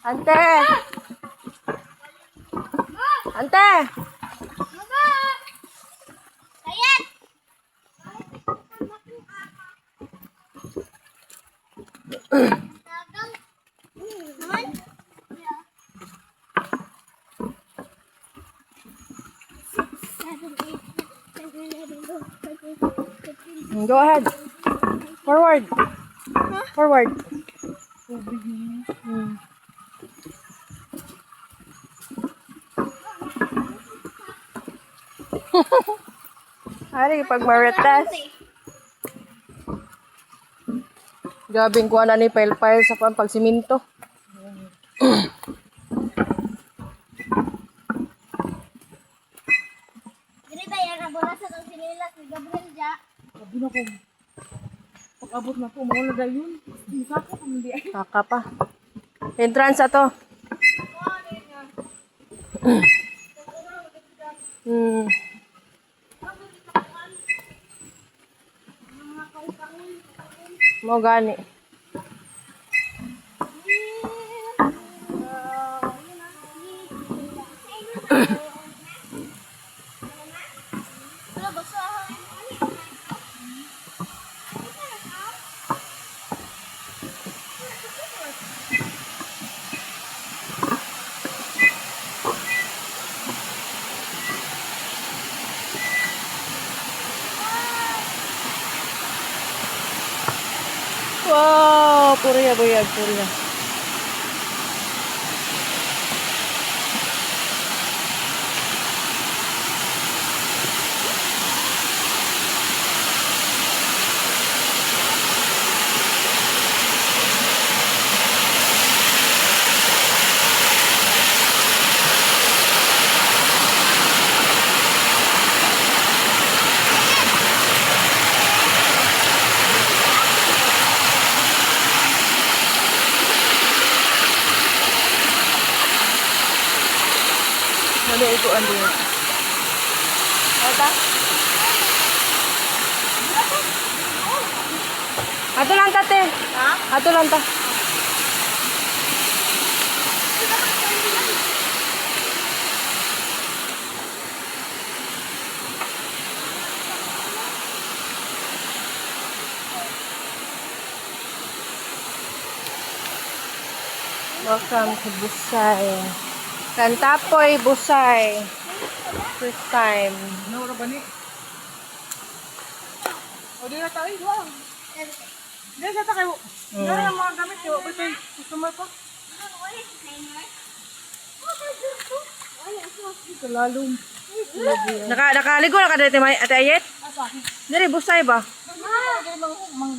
Ante! Ante! Ayan! Dagang. Naman? Go ahead. Forward. Forward. Hari, pag marites. Gabing kuha na ni pile-pile sa pagsiminto. Dili ba yan ang bola sa tong sinilas ni Gabriel ja? Sabi na ko, pag-abot na po, mawala na yun. Hindi sa ako kung hindi. Kaka pa. Entrance ato. Mo gani. Wala ba sa Wow, puriya buyag, puriya. Ano ito ang din? Ata? Ato lang tate. Ha? Ato lang ta. Welcome to Busay. Kantapoy, Busay. First time. Nawala ba ni? O, di na tayo, wow. Di na sa kayo. Di na mga gamit kayo. Ba't yung customer pa? Kalalong. Nakaligo na ka dito, Ate Ayet? Dari, Busay ba? Di mang